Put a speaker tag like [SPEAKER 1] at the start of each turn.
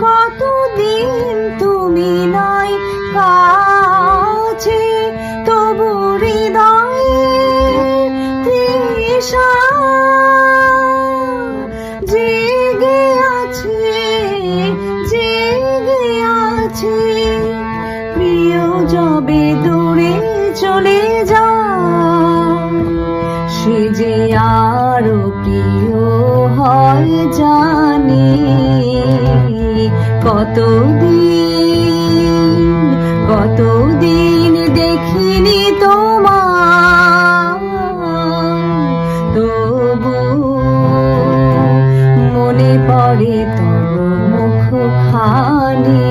[SPEAKER 1] কতদিন তুমি নাই কাছে, তবু হৃদয়ে তৃষা জেগে আছে, জেগে আছে। প্রিয় যবে দূরে চলে যায়, সে যে আরো প্রিয় হয় জানি। কতদিন দেখিনি তোমার, তবু মনে পড়ে তোর মুখখানি।